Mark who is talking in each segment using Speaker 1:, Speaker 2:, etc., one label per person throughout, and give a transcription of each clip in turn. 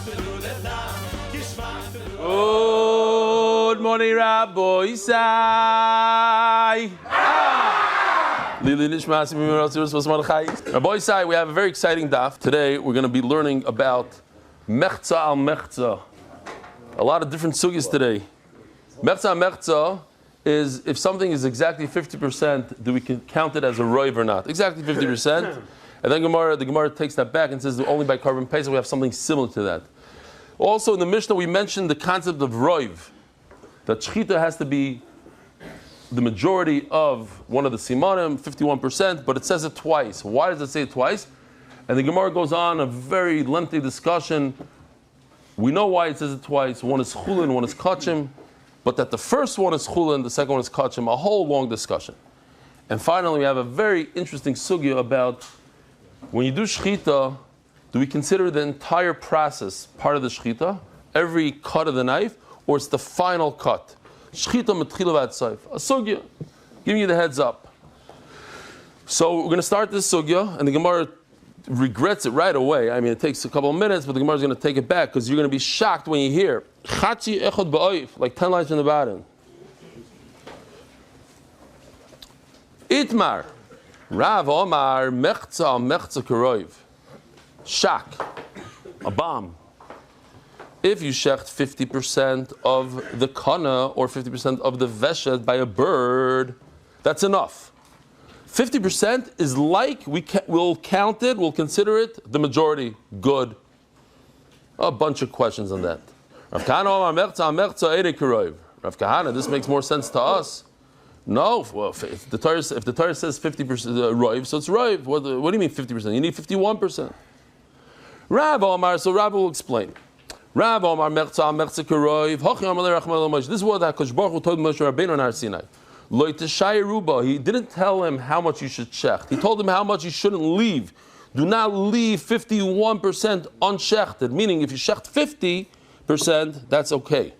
Speaker 1: Good morning, Rabbi Isai. Rabbi Isai, we have a very exciting daf. Today we're going to be learning about Mechza al Mechza. A lot of different sugyas today. Mechza al Mechza is if something is exactly 50%, do we count it as a roiv or not? Exactly 50%. And then the Gemara takes that back and says only by carbon paste we have something similar to that. Also in the Mishnah we mentioned the concept of roiv, that shechita has to be the majority of one of the simanim, 51%, but it says it twice. Why does it say it twice? And the Gemara goes on a very lengthy discussion. We know why it says it twice. One is Chullin, one is kachim, but that the first one is Chullin, the second one is kachim. A whole long discussion. And finally, we have a very interesting sugya about when you do shechita, do we consider the entire process part of the shechita, every cut of the knife, or it's the final cut? Shechita metchila v'ad sof. A sugya, giving you the heads up. So we're going to start this sugya, and the Gemara regrets it right away. I mean, it takes a couple of minutes, but the Gemara is going to take it back because you're going to be shocked when you hear Chatzi echad ba'oif, like 10 lines in the bottom. Itmar, Rav Omar, Mechza karoiv. Shock, a bomb. If you shecht 50% of the kana or 50% of the veshet by a bird, that's enough. 50% is like we'll count it, we'll consider it the majority. Good. A bunch of questions on that. Rav Kahana, this makes more sense to us. No, well, if the Torah says 50% roiv, so it's roiv. What do you mean 50%? You need 51%. Rav Omar, so Rav will explain. Rav Omar mechza karoiv. This is what HaKadosh Baruch Hu told Moshe Rabbeinu on Har Sinai. Lo teshai ruba. He didn't tell him how much you should shecht. He told him how much you shouldn't leave. Do not leave 51% unshechted. Meaning, if you shecht 50%, that's okay.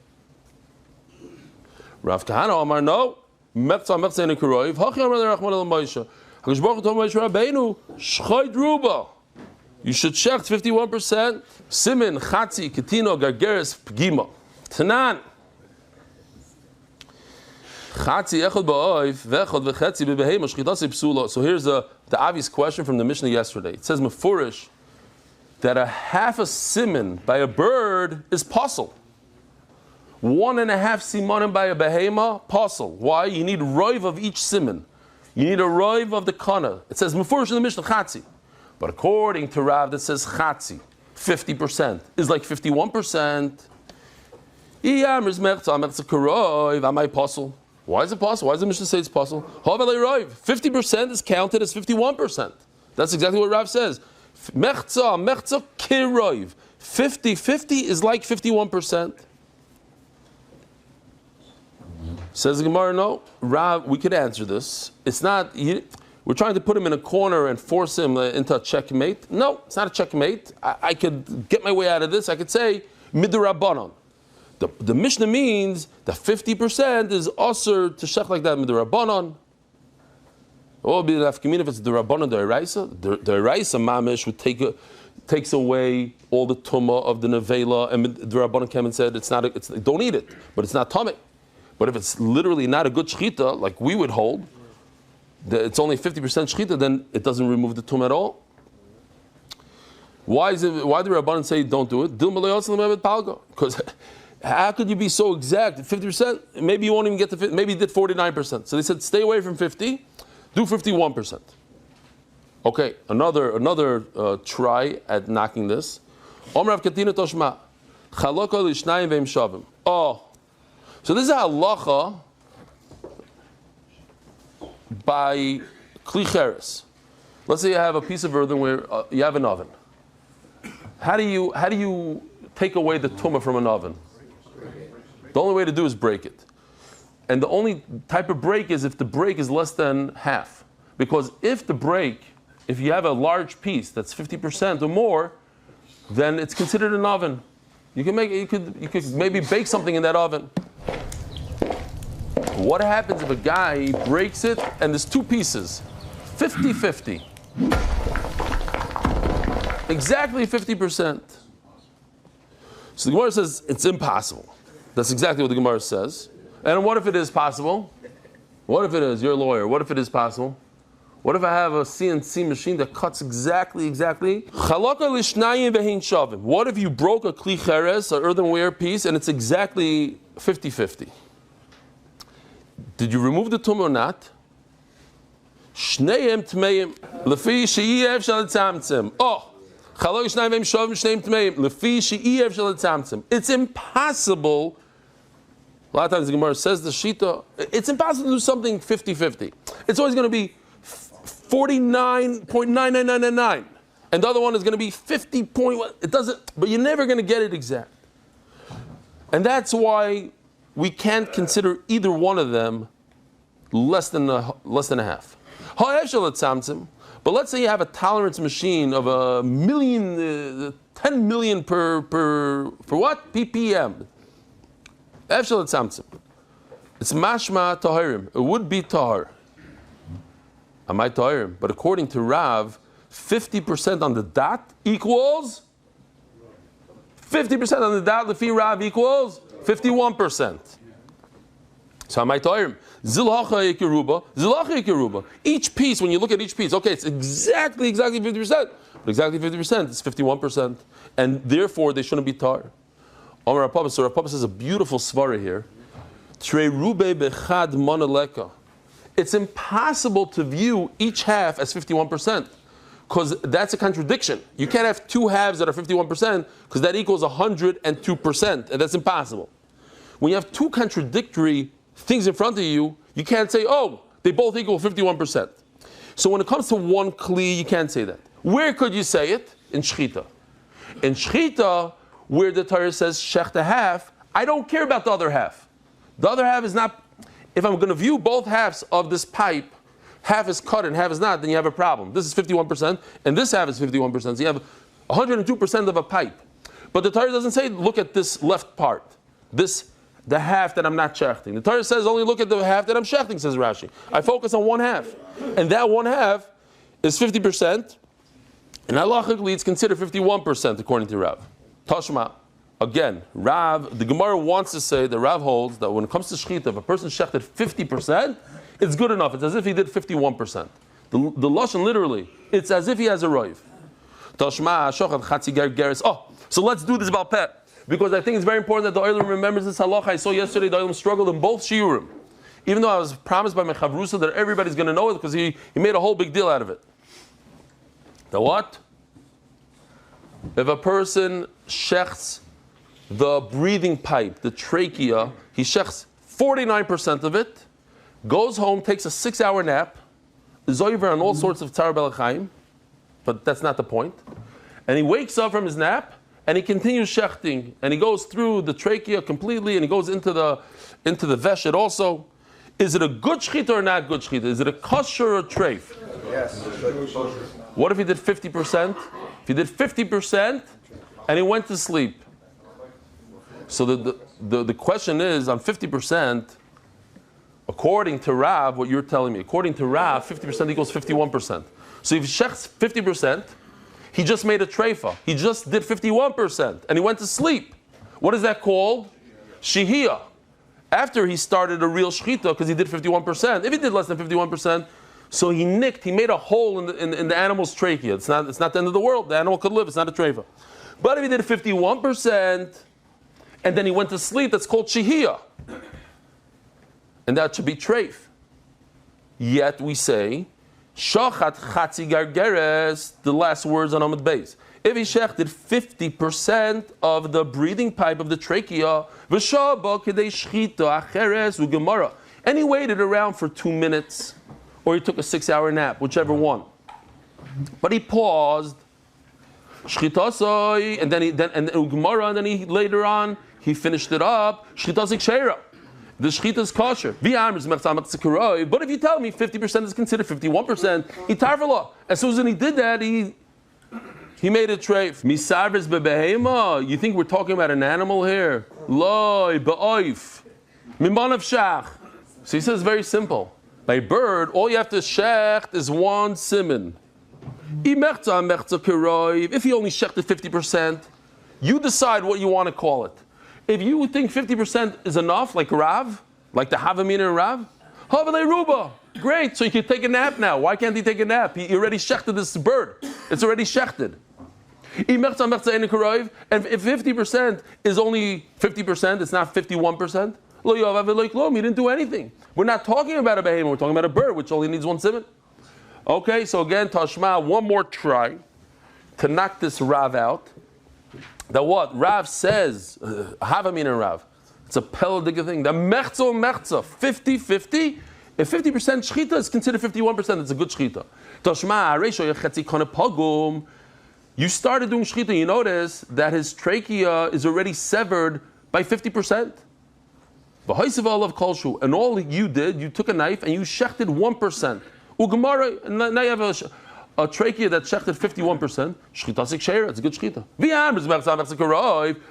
Speaker 1: Rav Kahana Omar, no. Mechza karoiv. HaKadosh Baruch Hu told Moshe Rabbeinu, shchoid ruba. You should shecht 51%. Simin, Chatzi, Ketino, Gargeres, Pgima. Tanan. Chatzi, Echad Ba'oif, Vechad, Vechetzi, Bebehema, Shchitasi, Psula. So here's the obvious question from the Mishnah yesterday. It says, Mefurish, that a half a simin by a bird is puzzle. 1.5 simanim by a behema, puzzle. Why? You need roiv of each simin. You need a roiv of the kana. It says, Mefurish in the Mishnah, Chatzi. But according to Rav, that says Chatzi, 50% is like 51%. Am I puzzle? Why is it possible? Why does the Mishnah say it's possible? 50% is counted as 51%. That's exactly what Rav says. Mechza kiroiv. 50 is like 51%. Says the Gemara, no. Rav, we could answer this. It's not... We're trying to put him in a corner and force him into a checkmate. No, it's not a checkmate. I could get my way out of this. I could say, midrabanan. The Mishnah means that 50% is usher to shech like that, midrabanan. Or be nafkamina if it's the rabbanan, the eraisa. The eraisa mamish would takes away all the tumah of the nevela, and the rabbanan came and said, don't eat it, but it's not tummy. But if it's literally not a good shechita, like we would hold, it's only 50% shechita, then it doesn't remove the tum at all. Why do Rabbanan say don't do it? Because how could you be so exact? 50%, maybe you won't even get to 50, maybe you did 49%. So they said stay away from 50, do 51%. Okay, another try at knocking this. Oh, so this is a halacha by klicheres. Let's say you have a piece of earthenware, you have an oven. How do you take away the tumah from an oven? The only way to do is break it. And the only type of break is if the break is less than half. Because if you have a large piece that's 50% or more, then it's considered an oven. You could maybe bake something in that oven. What happens if a guy breaks it and there's two pieces? 50-50. Exactly 50%. So the Gemara says it's impossible. That's exactly what the Gemara says. And what if it is possible? What if it is? You're a lawyer. What if it is possible? What if I have a CNC machine that cuts exactly? What if you broke a kli cheres, an earthenware piece, and it's exactly 50-50? Did you remove the tumor or not? Shneim tmeim lefi she'iev shel tzamtzem. Oh, chalok shnayim v'im shovim shneim tmeim lefi she'iev shel tzamtzem. It's impossible. A lot of times the Gemara says the Shita, it's impossible to do something 50-50. It's always going to be 49.99999. And the other one is going to be 50. It doesn't, but you're never going to get it exact. And that's why we can't consider either one of them less than a half. But let's say you have a tolerance machine of 10 million per what? ppm. It's mashma tahirim. It would be tahar. Amai tahirim. But according to Rav, 50% on the dot equals 50% on the dot. Lefi Rav equals 51%. So amai tahirim. Zilhacha yikeruba. Each piece, when you look at each piece, okay, it's exactly 50%. But exactly 50% is 51%, and therefore they shouldn't be tar. Omar Rav Papa, so Rav Papa says a beautiful svara here. It's impossible to view each half as 51%, because that's a contradiction. You can't have two halves that are 51%, because that equals 102%, and that's impossible. When you have two contradictory things in front of you, you can't say, oh, they both equal 51%. So when it comes to one kli, you can't say that. Where could you say it? In shchita. In shchita, where the Torah says shech a half, I don't care about the other half. The other half is not, if I'm going to view both halves of this pipe, half is cut and half is not, then you have a problem. This is 51%, and this half is 51%. So you have 102% of a pipe. But the Torah doesn't say, look at this left part. The half that I'm not shechting. The Torah says only look at the half that I'm shechting, says Rashi. I focus on one half. And that one half is 50%. And halachically it's considered 51% according to Rav. Tashma. Again, Rav, the Gemara wants to say that Rav holds that when it comes to shechita, if a person shechted 50%, it's good enough. It's as if he did 51%. The lashon literally, it's as if he has a roiv. Tashma, shochad chatzi geres. Oh, so let's do this about pet. Because I think it's very important that the Olam remembers this halacha. I saw yesterday the Olam struggled in both shiurim. Even though I was promised by my chavrusa that everybody's going to know it, because he made a whole big deal out of it. The what? If a person shechts the breathing pipe, the trachea, he shechts 49% of it, goes home, takes a 6-hour nap, is over on all sorts of tzar belachaim, but that's not the point. And he wakes up from his nap, and he continues shechting, and he goes through the trachea completely, and he goes into the veshet also. Is it a good shechita or not good shechita? Is it a kosher or a treif?
Speaker 2: Yes.
Speaker 1: What if he did 50%? If he did 50% and he went to sleep. So the question is, on 50%, according to Rav, what you're telling me, according to Rav, 50% equals 51%. So if he shechts 50%, he just made a treifa. He just did 51%, and he went to sleep. What is that called? Shehiyah. After he started a real shechita, because he did 51%. If he did less than 51%, so he made a hole in the animal's trachea. It's not the end of the world. The animal could live. It's not a treifa. But if he did 51%, and then he went to sleep, that's called shehiyah. And that should be treif. Yet we say, Shachat chatzi gargeres, the last words on Amud Beis. If he shechted 50% of the breathing pipe of the trachea, v'shaba kedei shchita acheres u'gemara, and he waited around for 2 minutes, or he took a 6-hour nap, whichever one. But he paused, shchitasoi, and then u'gemara, and then he later on he finished it up. Shchitasik sheira. The shechita is kosher. But if you tell me 50% is considered 51%, itarvala. As soon as he did that, he made a treif. Misarves bebehema. You think we're talking about an animal here? Loi be'oif. Mimanav shach. So he says very simple. By bird, all you have to shecht is one siman. If he only shechted 50%, You decide what you want to call it. If you think 50% is enough, like Rav, like the Havamina and Rav, Havale Ruba, great, so you can take a nap now. Why can't he take a nap? He already shechted this bird. It's already shechted. And if 50% is only 50%, it's not 51%, he didn't do anything. We're not talking about a behemoth, we're talking about a bird, which only needs 1 simon. Okay, so again, Tashma, one more try to knock this Rav out. That what? Rav says, Havamin and Rav. It's a peladiga thing. The mechza, 50-50. If 50% shchita is considered 51%, it's a good shchita. Tashma, Aresho Yechetzi Kone Pogum. You started doing shchita, you notice that his trachea is already severed by 50%. And all you did, you took a knife and you shechted 1%. Ugamara, and now you have a trachea that shechted 51%. Shchita Sikshera, it's a good shchita.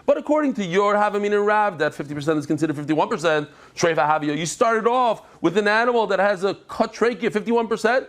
Speaker 1: But according to your Havamin and Rav, that 50% is considered 51%. Treifa Havia, you started off with an animal that has a cut trachea, 51%.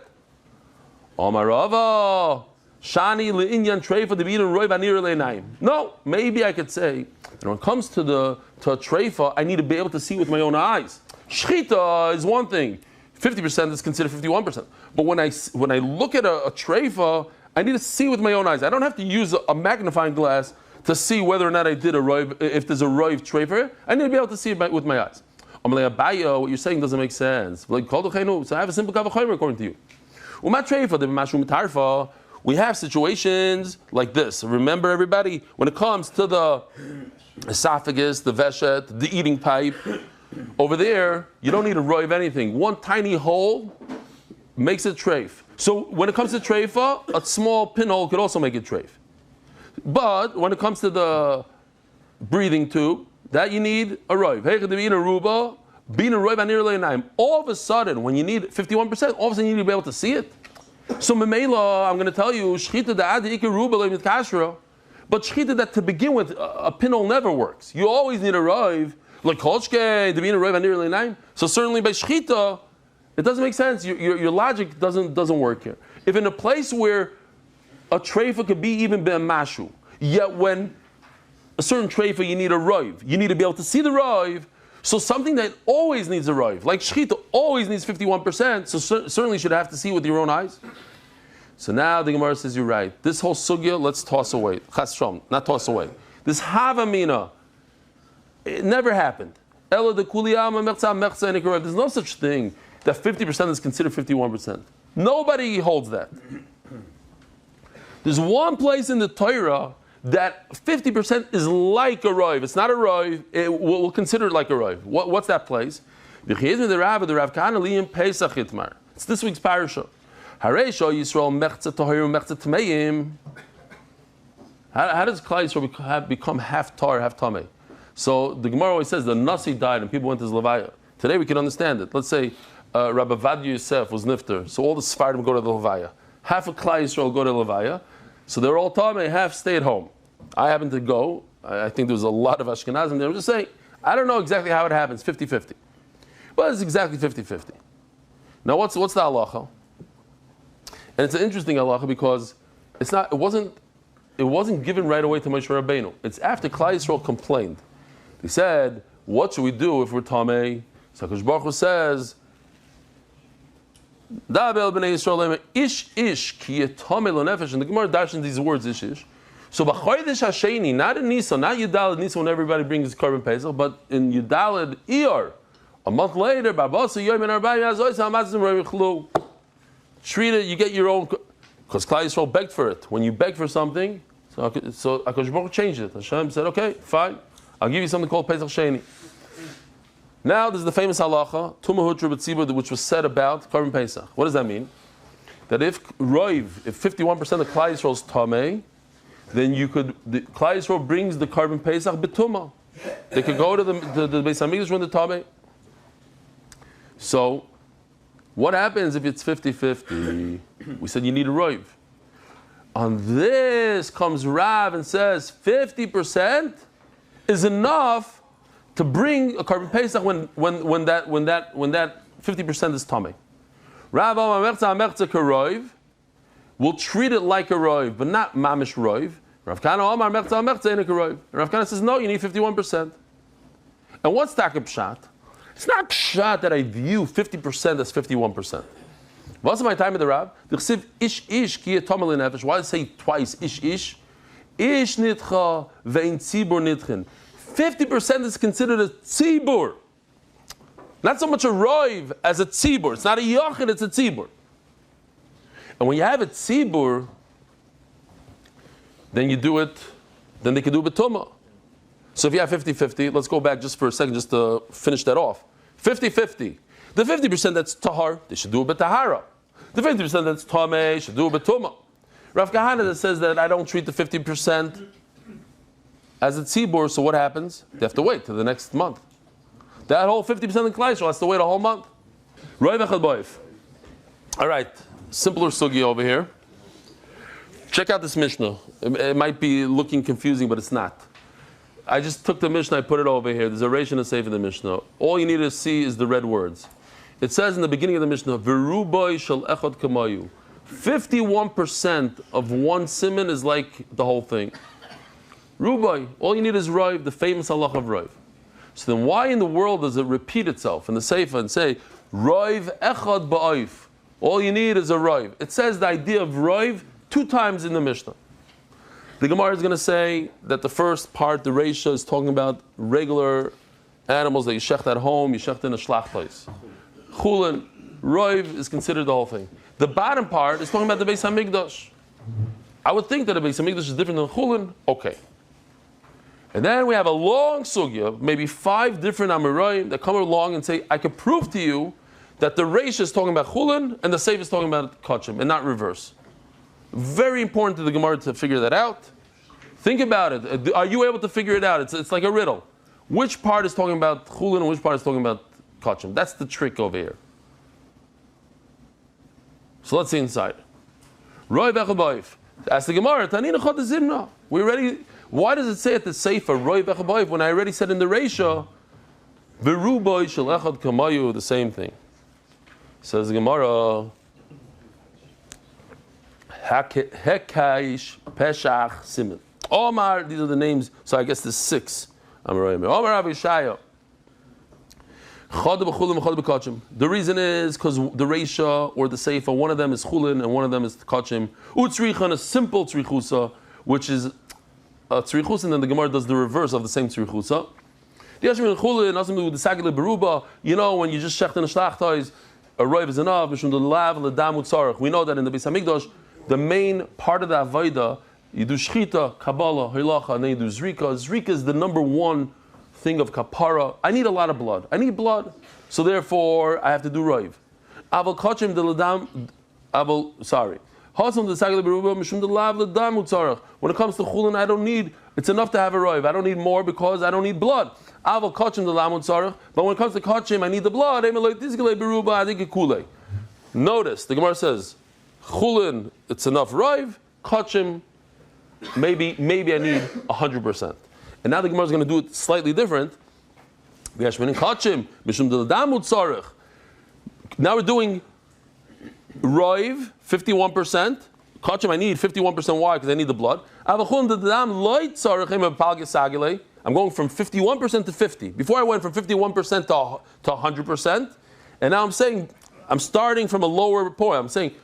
Speaker 1: Omarava. Shani le'inyan treifa de'bidin roiv anir le'naim. No, maybe I could say that when it comes to a treifa, I need to be able to see with my own eyes. Shchita is one thing. 50% is considered 51%. But when I look at a treifa, I need to see with my own eyes. I don't have to use a magnifying glass to see whether or not I did a roiv, if there's a roiv treifa. I need to be able to see it with my eyes. Abayo, what you're saying doesn't make sense. So I have a simple kavachomer according to you. We have situations like this. Remember, everybody, when it comes to the esophagus, the veshet, the eating pipe, over there, you don't need to roiv anything. One tiny hole makes it treif. So when it comes to treifa, a small pinhole could also make it treif. But when it comes to the breathing tube, that you need a roiv. All of a sudden, when you need 51%, all of a sudden you need to be able to see it. So Memela, I'm going to tell you, shchita da'ad ikeruba mit kashra, but shchita that to begin with, a pinhole never works. You always need a roiv, like kolchke, to be in a roiv anir le'naim. So certainly by shchita, it doesn't make sense. Your logic doesn't work here. If in a place where a treifa could be even be'amashu, yet when a certain treifa you need a roiv, you need to be able to see the roiv. So something that always needs a roiv, like shchita always needs 51%, so certainly you should have to see with your own eyes. So now the Gemara says you're right. This whole sugya, let's toss away. Chas Shalom, not toss away. This havamina, it never happened. Ela de kuliyama mechza mechza and ikarev. There's no such thing that 50% is considered 51%. Nobody holds that. There's one place in the Torah that 50% is like a roiv. It's not a roiv. We'll consider it like a roiv. What's that place? It's this week's parasha. How does Klal Yisrael become half tar, half tamei? So the Gemara always says the Nasi died and people went to his levaya. Today we can understand it. Let's say Rabbi Vadia Yosef was nifter, so all the Sephardim go to the levaya. Half of Klal Yisrael go to the levaya, so they're all tamei, half stay at home. I happened to go. I think there was a lot of Ashkenazim there. I'm just saying, I don't know exactly how it happens, 50-50. Well, it's exactly 50-50. Now, what's the halacha? And it's an interesting halacha because it wasn't given right away to Moshe Rabbeinu. It's after Klal Yisrael complained. They said, what should we do if we're tamei? So HaKadosh Baruch Hu says, Dabel b'nei Yisrael ish ki yetamei lo nefesh. And the Gemara dashes these words, ish. So b'chodesh hasheni, not in Nisan, not Yudalad Nisan when everybody brings his korban pesach, but in Yudalad Iyar, a month later, Babasa Yomi and Arba'im Azois Hamatzim Revichlu. Treat it, you get your own, because Klal Yisrael begged for it. When you beg for something, so HaKadosh Baruch Hu changed it. Hashem said, okay, fine, I'll give you something called Pesach Sheni. Now there's the famous halacha, Tumahutra B'tzibur, which was said about korban pesach. What does that mean? That if 51% of Klal Yisrael is tamei, then Klal Yisrael brings the korban pesach b'tumah. They could go to the Beis Hamikdash when the tamei. So, what happens if it's 50-50? We said you need a roiv. On this comes Rav and says 50% is enough to bring a korban pesach when that 50% is tamei. Rav Amar Mechza Mechza Karoiv will treat it like a roiv, but not mamish roiv. Rav Kahana Omar Mechza al Mechza Einik Roiv. Rav Kahana says, no, you need 51%. And what's Taka Pshat? It's not Pshat that I view 50% as 51%. What's my time at the Rab? The Chsiv Ish Ish Ki Yetomel Nefesh. Why does it say twice Ish Ish? Ish Nitcha Vein Tzibur Nitchin. 50% is considered a Tzibur. Not so much a Roiv as a Tzibur. It's not a Yochid, it's a Tzibur. And when you have a Tzibur, then you do it, then they can do B'tumah. So if you have 50-50, let's go back just for a second just to finish that off. 50-50. The 50% that's Tahar, they should do it B'Tahara. The 50% that's Tameh should do it B'tumah. Rav Kahana that says that I don't treat the 50% as a Tzibur, so what happens? They have to wait till the next month. That whole 50% of Klai Yisrael has to wait a whole month. All right, simpler sugi over here. Check out this Mishnah. It might be looking confusing, but it's not. I just took the Mishnah, I put it over here. There's a Reish and a Seif in the Mishnah. All you need to see is the red words. It says in the beginning of the Mishnah, V'rubai shel echad kamayu. 51% of one siman is like the whole thing. Rubai, all you need is Raiv, the famous halach of Raiv. So then why in the world does it repeat itself in the Sefer and say, Raiv echad ba'ayif? All you need is a Raiv. It says the idea of Raiv 2 times in the Mishnah. The Gemara is going to say that the first part, the Reisha, is talking about regular animals that you shecht at home, you shecht in a shlachtais. Chullin, Raiv is considered the whole thing. The bottom part is talking about the Beis HaMikdash. I would think that the Beis HaMikdash is different than Chullin. Okay. And then we have a long sugya, maybe 5 different Amoraim that come along and say, I can prove to you that the Reish is talking about Chullin and the Seif is talking about Kachim, and not reverse. Very important to the Gemara to figure that out. Think about it. Are you able to figure it out? It's like a riddle. Which part is talking about Chullin and which part is talking about Kachim? That's the trick over here. So let's see inside. Roy Bechabayif. Ask the Gemara, Tanina Chod Zimna. We already. Why does it say at the Sefer Roy Bechabayif when I already said in the Reisha, Veruboy Shel Echad Kamayu, the same thing. Says the Gemara, Hekaish Peshach Simen. Omar, these are the names, so I guess there's 6. Omar Avishaya. The reason is because the Reisha or the Sefer, one of them is Chullin and one of them is Kachim. Utzrichan, a simple tzrichusa, which is a tzrichusa, and then the Gemara does the reverse of the same tzrichusa. The Yashmin Chullin, nothing to do with the Sagile Beruba. You know, when you just shecht in a shlachtais, a roiv is enough. We know that in the Beis HaMikdash, the main part of the Avodah, you do Shchita, Kabbalah, Hilacha, and then you do Zrika. Zrika is the number 1 thing of kapara. I need a lot of blood. I need blood. So therefore, I have to do roiv. Aval kachim de ladam, sorry. When it comes to chulin, I don't need, it's enough to have a roiv. I don't need more because I don't need blood. Aval kachim de lamut tzarech. But when it comes to kachim, I need the blood. Notice, the Gemara says, chulin, it's enough roiv. Kachim, maybe I need 100%. And now the Gemara is going to do it slightly different. Now we're doing roiv, 51%. Kachim, I need 51%. Why? Because I need the blood. I'm going from 51% to 50. Before I went from 51% to 100%. And now I'm starting from a lower point. I'm saying,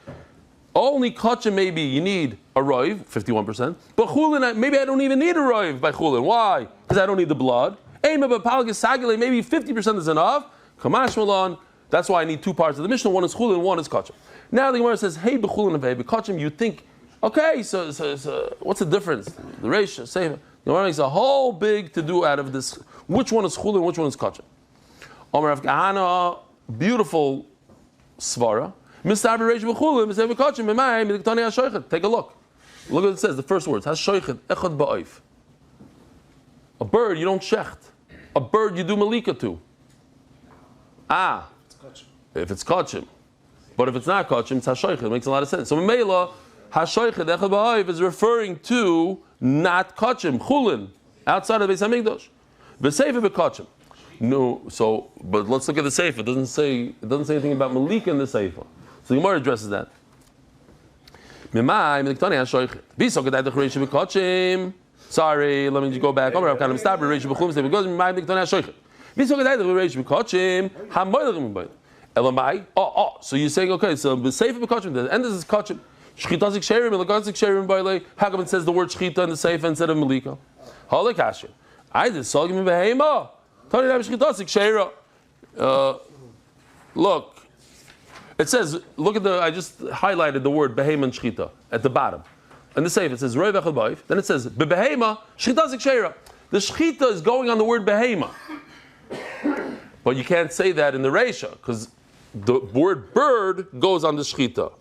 Speaker 1: only kachim maybe you need a roiv, 51%. But chulin, maybe I don't even need a roiv by chulin. Why? Because I don't need the blood. Maybe 50% is enough. Kamash Malon. That's why I need 2 parts of the Mishnah. One is chulin, one is kachim. Now the Gemara says, hey, b'chulin and b'kachim, you think, okay, so what's the difference? The ratio, say, the Gemara makes a whole big to do out of this. Which one is chulin, which one is kachim? Omer Rav Kahana, beautiful svara. Take a look. Look what it says, the first words. A bird you don't shecht. A bird you do malika to. If it's kachim. But if it's not kachim, it's hashoichet. It makes a lot of sense. So Meila, hashoichet echad ba'oiv is referring to not kachim, chulin, outside of Beis HaMikdash. V'seifa b'kachim. No, but let's look at the Sefer. It doesn't say anything about malika in the Sefer. So the Gemara addresses that. Sorry, let me just go back. So you're saying, okay, so the Sefer B'Kachim, the end is Kachim. Shchita Zik Sherim, Elakazik Sherim, Bailei. How come it says the word Shchita in the Sefer instead of Melika? Holy Kasha. I did Solgim Behema. Tony Ram Shchita Zik Sherim. Look, it says, look at I just highlighted the word Behema and Shchita at the bottom. In the Sefer it says Roy Vechad Baif. Then it says Behema Shchita Zik Sherim. The Shchita is going on the word Behema. But you can't say that in the Reisha, because the word bird goes on the Shchita.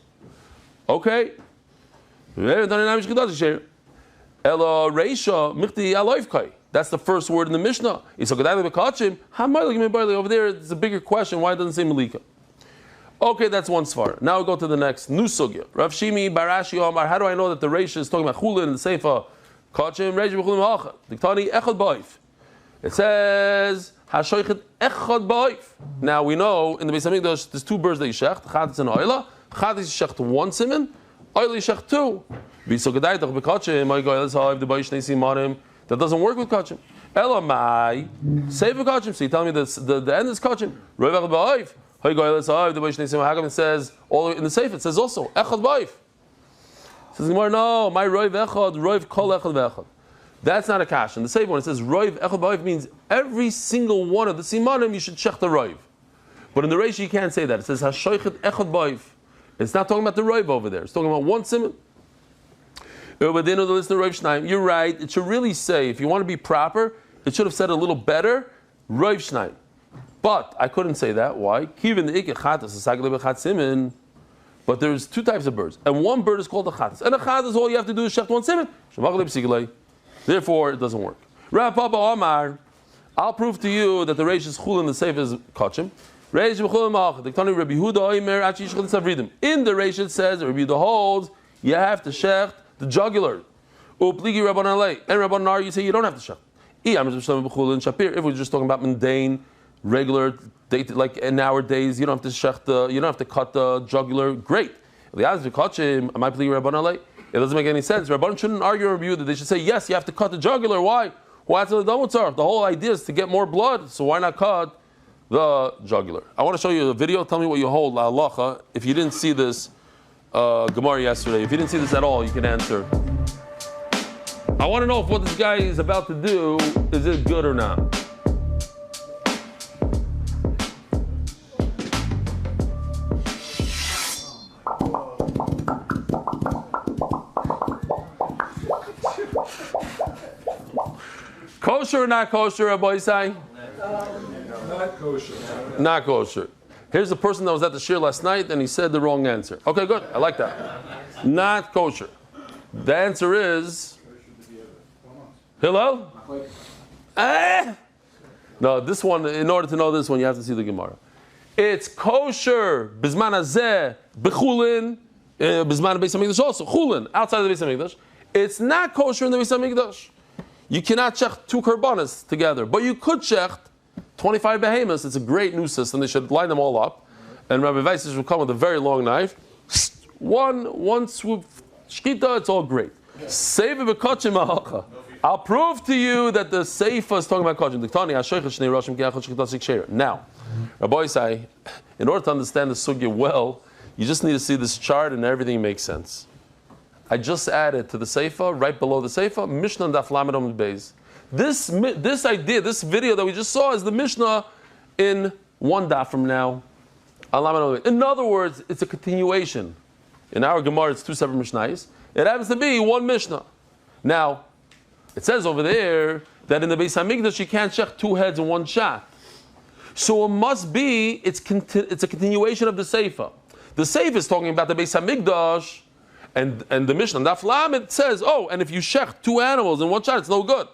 Speaker 1: Okay? That's the first word in the Mishnah. Over there, it's a bigger question. Why doesn't it say Malika? Okay, that's one svar. Now we go to the next. New sugya. Rav Shimi, Barashi, Omar. How do I know that the Reisha is talking about Chullin and the Sefer? Kachim, Reish B'chulim Ha'achad. Diktani, Echad Ba'if. It says, Hashoichet Echad Ba'if. Now we know in the Beis HaMikdash there's two birds that you shecht. Chad is an oila. Chad is shecht one simon. Oila is shecht two. B'sogadaytach b'kachim. My God, let's have the Ba'if Shnei Simarim. That doesn't work with kachim. Elamai. Say for kachim. So you tell me the end is kachim. Roy Echad Ba'if. How come it says all in the Sefer? It says also Echad Ba'if. It says no, my Roiv Echad, Roiv Kol Echad V'Echad. That's not a kash. In the Sefer, when it says Roiv Echad Ba'if, means every single one of the simanim you should check the Roiv. But in the Reish you can't say that. It says Hashoichet Echad Ba'if. It's not talking about the Roiv over there. It's talking about one simon. You're right. It should really say, if you want to be proper, it should have said a little better, Roiv Shnaim. But I couldn't say that. Why? But there's two types of birds, and one bird is called a chatas. And a chatas, all you have to do is shecht one simon. Therefore, it doesn't work. Rav Papa Omar, I'll prove to you that the reish is chul and the seif is kachim. In the reish it says, Rabbi Yehuda holds, you have to shecht the jugular. And Rabban Nar, you say you don't have to shecht. If we're just talking about mundane, regular, like nowadays, you don't have to you don't have to cut the jugular. Great. It doesn't make any sense. Rabban shouldn't argue with you that they should say yes, you have to cut the jugular. Why? The whole idea is to get more blood, so why not cut the jugular? I want to show you a video. Tell me what you hold, la halacha. If you didn't see this Gemara yesterday, if you didn't see this at all, you can answer. I want to know if what this guy is about to do is it good or not. Kosher or not kosher, Rabbi Isai?
Speaker 2: Not kosher.
Speaker 1: Not kosher. Here's the person that was at the shir last night and he said the wrong answer. Okay, good. I like that. Not kosher. The answer is Hillel? No, this one, in order to know this one, you have to see the Gemara. It's kosher, Bizman Hazeh, B'chulin, Bizman Beis HaMikdash also, Chulin, outside of the Beis HaMikdash. It's not kosher in the Beis HaMikdash. You cannot check two korbanos together, but you could check 25 behemoths. It's a great new system. They should line them all up. And Rabbi Weiss will come with a very long knife. One swoop, shkita, it's all great. Seifa v'kachim ha'acha. I'll prove to you that the Seifa is talking about kachim. Now, Rabbi Isai, in order to understand the sugya well, you just need to see this chart and everything makes sense. I just added to the Seifa, right below the Seifa, Mishnah Daf Lamed Amud Beis. This idea, this video that we just saw is the Mishnah in one daf from now. In other words, it's a continuation. In our Gemara, it's two separate Mishnahs. It happens to be one Mishnah. Now, it says over there that in the Beis HaMikdash you can't check two heads in one shot. So it must be, it's a continuation of the Seifa. The Seifa is talking about the Beis HaMikdash, and the Mishnah, Daf Lamed says, oh, and if you shech two animals in one shot, it's no good.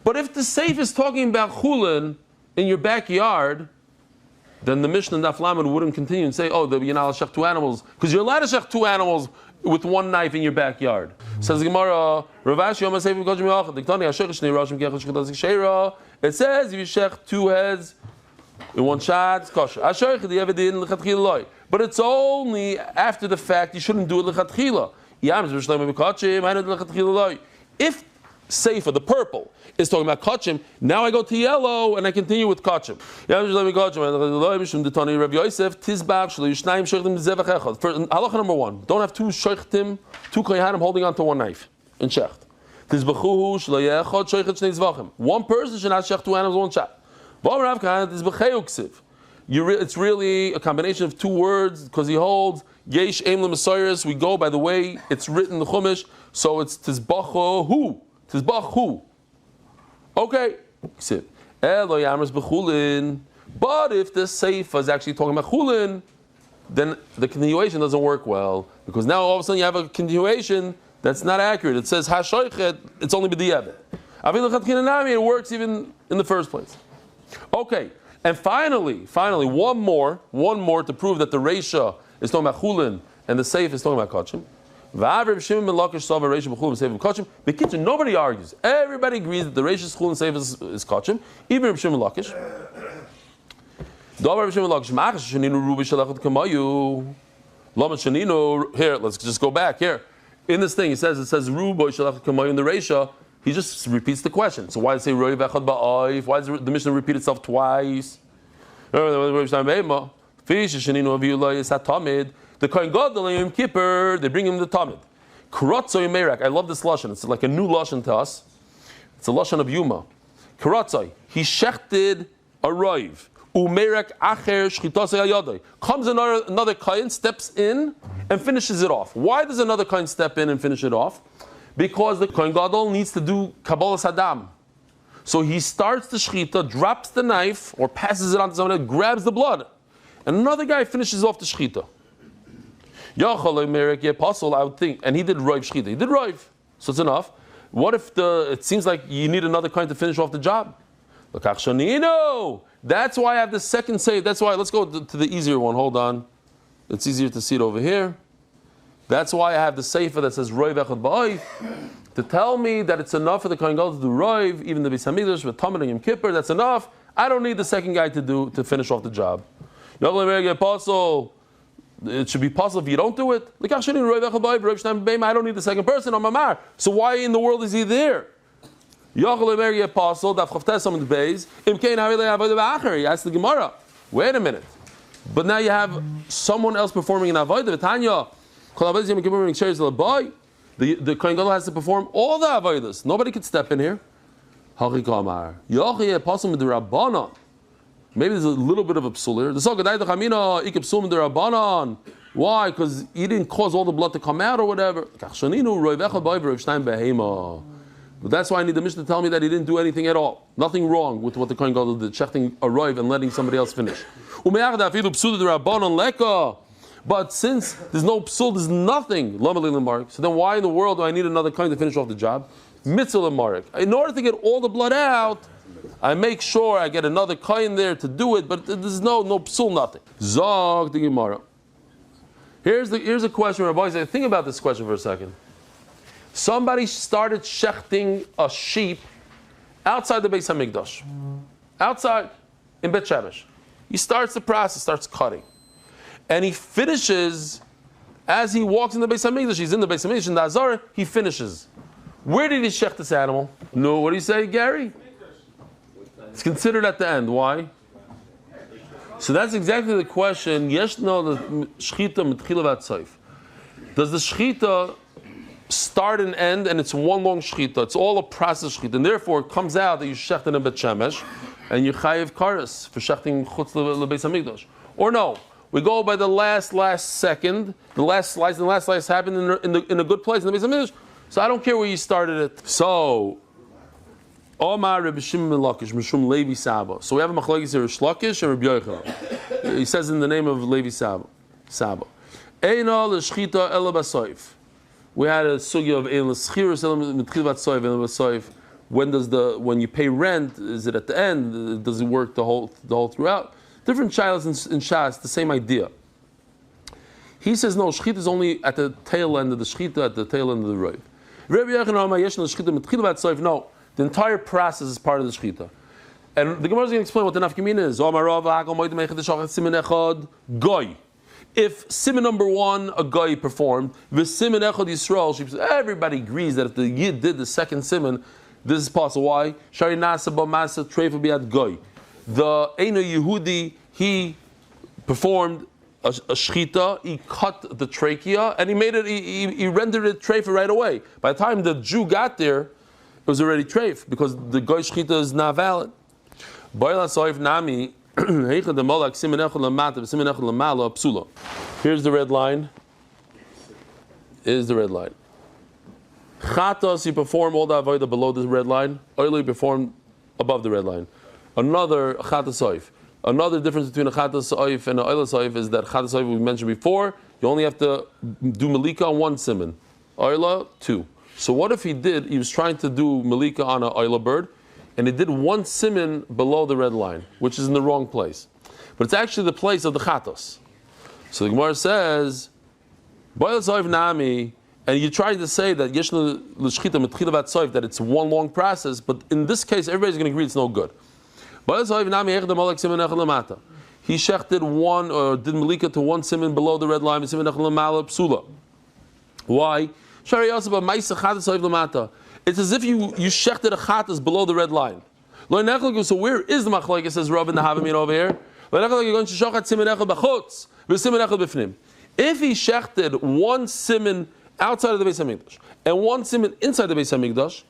Speaker 1: But if the Seif is talking about Chullin in your backyard, then the Mishnah Daf Lamed wouldn't continue and say, oh, you're not allowed to shech two animals, because you're allowed to shech two animals with one knife in your backyard. Says the Gemara, it says if you shech two heads in one shot, it's kosher. But it's only after the fact. You shouldn't do it lechatchila. If Seifa, the purple, is talking about kachim, now I go to yellow and I continue with kachim. Halacha number one, don't have two sheichtim, two kohanim holding on to one knife in shecht. One person should not shecht two animals one shot. It's really a combination of two words because he holds yesh aim l'masayres. We go by the way it's written in the Chumash, so it's tizbachu. Tizbachu. Okay. But if the Seifa is actually talking about Chullin, then the continuation doesn't work well because now all of a sudden you have a continuation that's not accurate. It says hashoichet. It's only b'diavad. It works even in the first place. Okay. And finally, one more to prove that the Reisha is talking about Chullin and the Seif is talking about Kachim. Nobody argues. Everybody agrees that the Reisha's Chullin Seif is Kachim, even Reb Shimon Lakish. Here, let's just go back here. In this thing, it says Rubo Shalach Kamayu in the Reisha. He just repeats the question. So why does it say Roi Vechad Ba'oif? Why does the Mishnah repeat itself twice? The Kohen Gadol Yom Kippur, they bring him the Tamid. Karatzoy Merak. I love this lashon. It's like a new lashon to us. It's a lashon of Yuma. Karatzoy. He shechted a roiv. Umerak acher shchitasei ayadai. Comes another kohen, steps in and finishes it off. Why does another kohen step in and finish it off? Because the Kohen Gadol needs to do Kabbalas Hadam. So he starts the shechita, drops the knife, or passes it on to someone else, grabs the blood. And another guy finishes off the shechita. I would think, and he did roiv shechita. He did roiv, so it's enough. What if it seems like you need another kind to finish off the job? That's why I have the second save. That's why, let's go to the easier one. Hold on. It's easier to see it over here. That's why I have the sefer that says roiv echad ba'oif to tell me that it's enough for the Kohen Gadol to do roiv, even the Beis Hamikdash with Tamid and Yom Kippur. That's enough. I don't need the second guy to finish off the job. It should be possible if you don't do it. I don't need the second person on Mamar. So why in the world is he there? He asked the Gemara. Wait a minute. But now you have someone else performing an avodah. The Kohen Gadol has to perform all the avodas. Nobody could step in here. Maybe there's a little bit of a psul here. Why? Because he didn't cause all the blood to come out or whatever. But that's why I need the Mishnah to tell me that he didn't do anything at all. Nothing wrong with what the Kohen Gadol did, shechting a roiv and letting somebody else finish. But since there's no psul, there's nothing. So then why in the world do I need another Kohen to finish off the job? Mitzvah Marek. In order to get all the blood out, I make sure I get another Kohen there to do it, but there's no psul, nothing. Zog the Gemara. Here's a question, Rabbi. Think about this question for a second. Somebody started shechting a sheep outside the Beis Hamikdash. Outside, in Bet Shemesh. He starts the process, starts cutting. And he finishes, as he walks in the Beis Hamikdash, he's in the Beis Hamikdash, in the Chazarah, he finishes. Where did he shecht this animal? No, what do you say, Gary? It's considered at the end. Why? So that's exactly the question. Yesh no the shchita mitchila v'atzoif. Does the shchita start and end, and it's one long shchita? It's all a process shchita, and therefore it comes out that you shecht in a Bet Shemesh, and you chayiv kares for shechting chutz lebeis hamikdash. Or no, we go by the last second, the last slice, and the last slice happened in a good place in the Beis Hamikdash. So I don't care where you started it. So. Omar Reb Shimon Lakish Mishum Levi Saba. So we have a machlokes here, Rish Lakish and Reb Yochanan. He says in the name of Levi Saba. Eina l'shchita ela basoif. We had a sugya of ein l'schiras ela mitchil batsoif ela basoif. When you pay rent, is it at the end? Does it work the whole throughout? Different shilas in Shas, the same idea. He says no, shchita is only at the tail end of the shchita, at the tail end of the roiv. Reb Yochanan Omar Yesh l'shchita mitchil batsoif. No. The entire process is part of the shechita. And the Gemara is going to explain what the nafkamina is. If simon number 1 a guy performed, v'simon echad Yisrael, everybody agrees that if the yid did the second simon, this is possible. Why? Shari nasa ba masa treifa biad guy. The Eino Yehudi, he performed a shchita, he cut the trachea, and he made it. He rendered it treifa right away. By the time the Jew got there, it was already treif because the guy shchita is not valid. Nami. Here's the red line. Is the red line. Chatos, he performed all the avodah below the red line. Oily performed above the red line. Another chatos oif. Another difference between a chatos oif and an oilas oif is that chatos oif we mentioned before, you only have to do malika on 1 simon. Oila, 2. So what if he was trying to do malika on an oila bird, and it did 1 simon below the red line, which is in the wrong place. But it's actually the place of the chatos. So the Gemara says, nami, and you tried to say that that it's one long process, but in this case, everybody's going to agree it's no good. He shechted 1 or did malika to 1 simon below the red line. Why? It's as if you shechted a chatas below the red line. So where is the machlokes? Says Rav in the Havamim over here. If he shechted 1 simon outside of the Beis Hamikdash and 1 simon inside the Beis Hamikdash,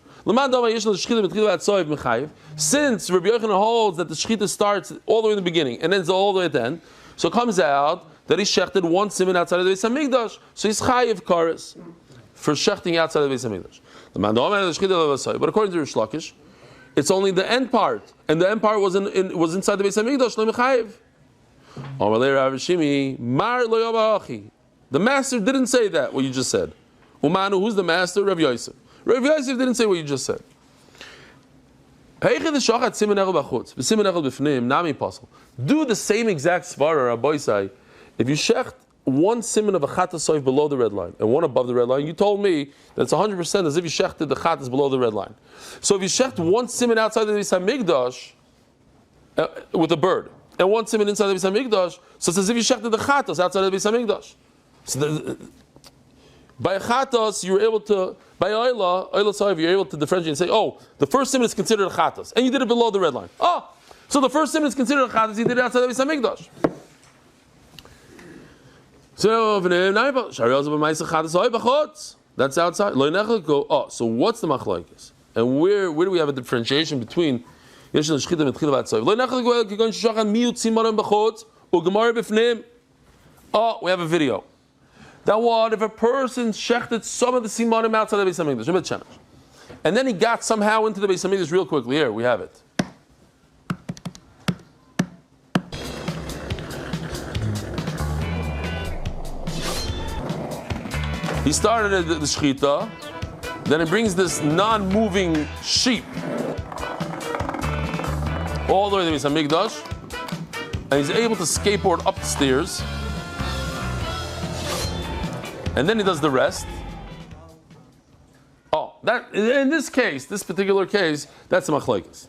Speaker 1: since Rabbi Yochanan holds that the shechita starts all the way in the beginning and ends all the way at the end, so it comes out that he shechted 1 simon outside of the Beis Hamikdash, so he's chayiv kares for shechting outside of the Beis Hamikdash. But according to Rish Lakish, it's only the end part, and the end part was inside the Beis Hamikdash. The master didn't say that, what you just said. Umanu, who's the master? Rav Yosef. Rav Yosef didn't say what you just said. Do the same exact svara, Rabbi Say. If you shecht 1 simon of a chatas soif below the red line and 1 above the red line, you told me that it's 100% as if you shechted the chatas below the red line. So if you shecht 1 simon outside the Beis Hamikdash with a bird and 1 simon inside the Beis Hamikdash, so it's as if you shechted the chatas outside the Beis Hamikdash. So by chatas, you're able to, by oila soif, you're able to differentiate and say, oh, the first simon is considered a chatas, and you did it below the red line. Oh, so the first simon is considered a chatas, you did it outside the Beis Hamikdash. So that's outside. Oh, so what's the machlokes? And where do we have a differentiation between oh, we have a video. Now what if a person shechted some of the simanim outside the Beis Hamikdash, and then he got somehow into the Beis Hamikdash real quickly? Here we have it. He started the shechita, then he brings this non-moving sheep all the way to the Beis Hamikdash, and he's able to skateboard up the stairs, and then he does the rest. Oh, that in this case, this particular case, that's the machlokes.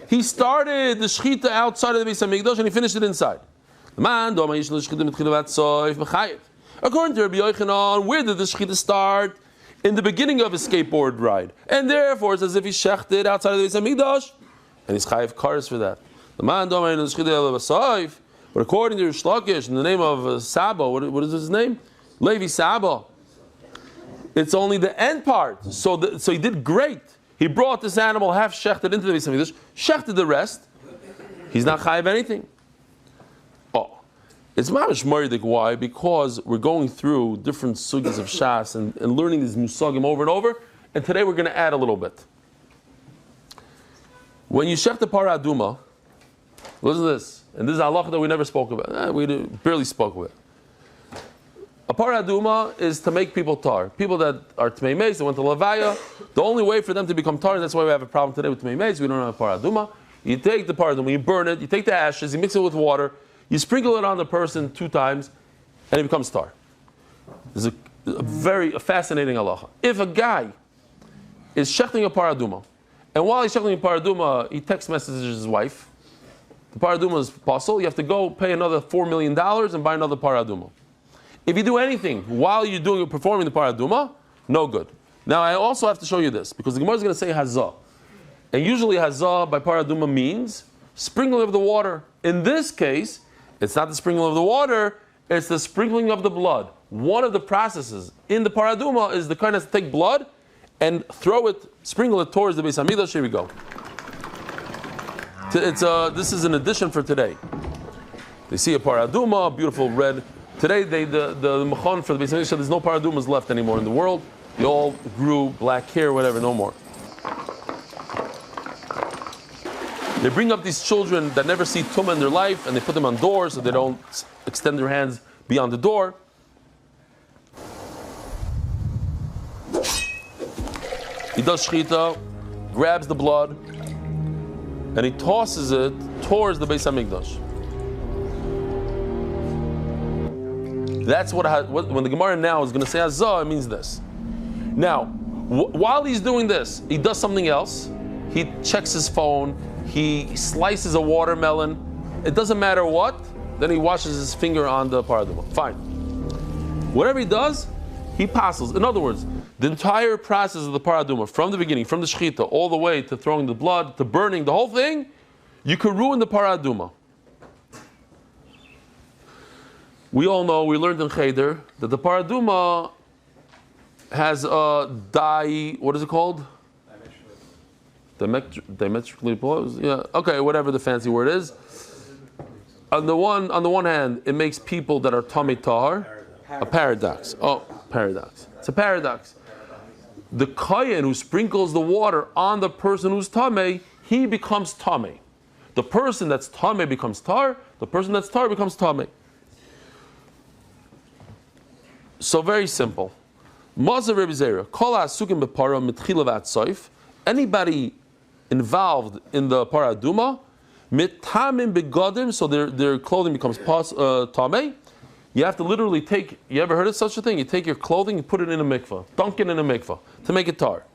Speaker 1: He started the shechita outside of the Beis Hamikdash and he finished it inside. According to Rabbi Yochanan, where did the shechita start? In the beginning of his skateboard ride, and therefore it's as if he shechted outside of the Beis Hamikdash, and he's chayiv kares for that. But according to Rish Lakish, in the name of Saba, what is his name? Levi Saba. It's only the end part. So he did great. He brought this animal half shechted into the Beis Hamikdash, shechted the rest. He's not chayiv anything. It's mamish moridik. Why? Because we're going through different sugyas of Shas and learning these musagim over and over. And today we're going to add a little bit. When you shech the para aduma, listen to this. And this is halacha that we never spoke about. We barely spoke about. A para aduma is to make people tar. People that are tmei meis, they went to levaya. The only way for them to become tar, and that's why we have a problem today with tmei meis. We don't have a para aduma. You take the para aduma, you burn it, you take the ashes, you mix it with water. You sprinkle it on the person 2 times, and it becomes tar. This is a very fascinating halacha. If a guy is shechting a paraduma, and while he's shechting a paraduma, he text messages his wife, the paraduma is possible. You have to go pay another $4 million and buy another paraduma. If you do anything while you're performing the paraduma, no good. Now I also have to show you this, because the Gemara is going to say hazah. And usually hazah by paraduma means sprinkling of the water. In this case, it's not the sprinkling of the water, it's the sprinkling of the blood. One of the processes in the paraduma is the kind of take blood and sprinkle it towards the Beis Hamikdash. Here we go. This is an addition for today. They see a paraduma, beautiful red. Today, the mechon for the Beis Hamikdash, there's no paradumas left anymore in the world. They all grew black hair, whatever, no more. They bring up these children that never see tumah in their life, and they put them on doors so they don't extend their hands beyond the door. He does shechita, grabs the blood, and he tosses it towards the Beis Hamikdash. That's when the Gemara now is going to say hazah, it means this. Now, while he's doing this, he does something else. He checks his phone. He slices a watermelon. It doesn't matter what. Then he washes his finger on the paraduma. Fine. Whatever he does, he passes. In other words, the entire process of the paraduma, from the beginning, from the shechita, all the way to throwing the blood, to burning, the whole thing, you could ruin the paraduma. We all know, we learned in Cheder, that the paraduma has a what is it called? Diametrically opposed? Yeah, okay, whatever the fancy word is. On the one hand, it makes people that are tamei tahar a paradox. Oh, paradox. It's a paradox. The kohen who sprinkles the water on the person who's tamei, he becomes tamei. The person that's tamei becomes tar. The person that's tar becomes tamei. So very simple. Anybody involved in the paraduma, so their clothing becomes tamei. You have to literally take, you ever heard of such a thing? You take your clothing and put it in a mikveh, dunk it in a mikveh to make it tar.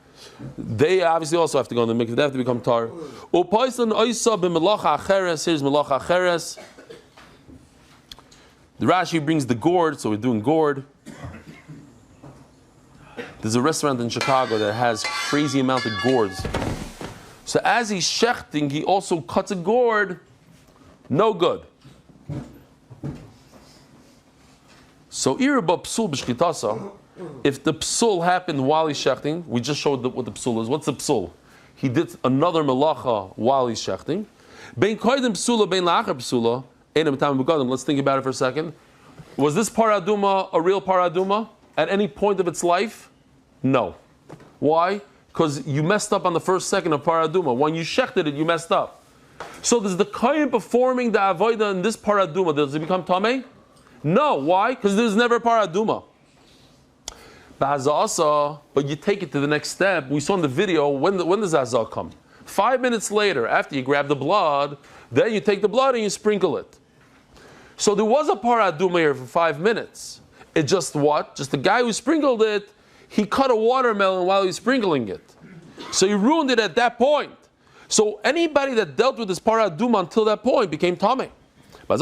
Speaker 1: They obviously also have to go in the mikveh, they have to become tar. Here's melacha acheres. The Rashi brings the gourd, so we're doing gourd. There's a restaurant in Chicago that has crazy amount of gourds. So as he's shechting, he also cuts a gourd. No good. So irba psul b'shchitasa. If the psul happened while he's shechting, we just showed what the psul is. What's the psul? He did another melacha while he's shechting. Bein koydem psula, bein la'achar psula. Let's think about it for a second. Was this paraduma a real paraduma at any point of its life? No. Why? Because you messed up on the first second of paraduma. When you shechted it, you messed up. So does the kohen performing the avodah in this paraduma, does it become tamei? No. Why? Because there's never a paraduma. But you take it to the next step. We saw in the video, when does hazah come? 5 minutes later, after you grab the blood, then you take the blood and you sprinkle it. So there was a paraduma here for 5 minutes. It just what? Just the guy who sprinkled it, he cut a watermelon while he was sprinkling it. So he ruined it at that point. So anybody that dealt with this paraduma until that point became tamei. The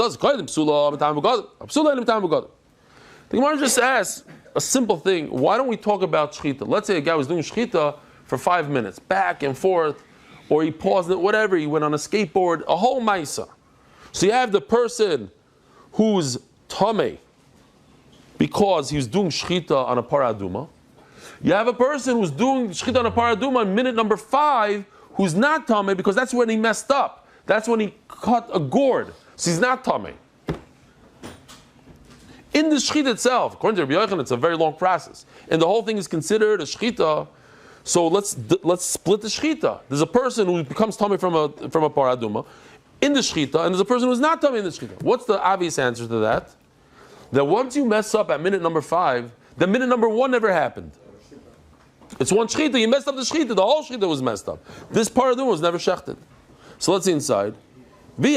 Speaker 1: Gemara just asks a simple thing. Why don't we talk about shechita? Let's say a guy was doing shechita for 5 minutes, back and forth, or he paused it, whatever, he went on a skateboard, a whole maisa. So you have the person who's tamei because he was doing shechita on a paraduma. You have a person who's doing shechita on a paraduma in minute number 5 who's not tamei because that's when he messed up. That's when he cut a gourd. So he's not tamei. In the shechita itself, according to Rabbi Yochanan, it's a very long process. And the whole thing is considered a shechita. So let's split the shechita. There's a person who becomes tamei from a paraduma in the shechita, and there's a person who's not tamei in the shechita. What's the obvious answer to that? That once you mess up at minute number 5, then minute number 1 never happened. It's one shechita, you messed up the shechita, the whole shechita was messed up. This paraduma was never shechted. So let's see inside. There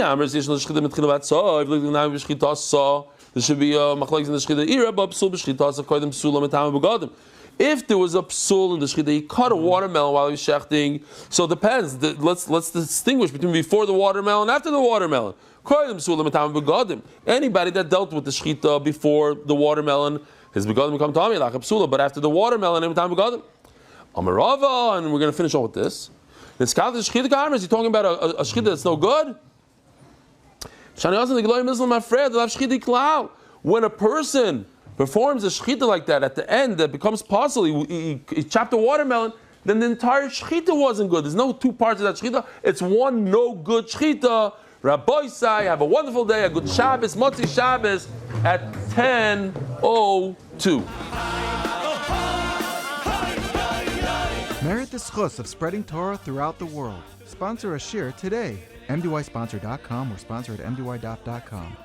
Speaker 1: should be a machlokes in the shechita. If there was a psul in the shechita, he cut a watermelon while he was shechting. So it depends. Let's distinguish between before the watermelon and after the watermelon. Anybody that dealt with the shechita before the watermelon, his begadim become tami like a psula, but after the watermelon, every time begadim. Amarava, and we're going to finish off with this. Is he talking about a shechita that's no good? When a person performs a shechita like that at the end, that becomes possible, he chopped a watermelon, then the entire shechita wasn't good. There's no two parts of that shechita. It's one no good shechita. Rabbi Sai, have a wonderful day, a good Shabbos, Motzi Shabbos at 10:02.
Speaker 3: Merit the schus of spreading Torah throughout the world. Sponsor a shir today. MDYsponsor.com or sponsor at MDY.com.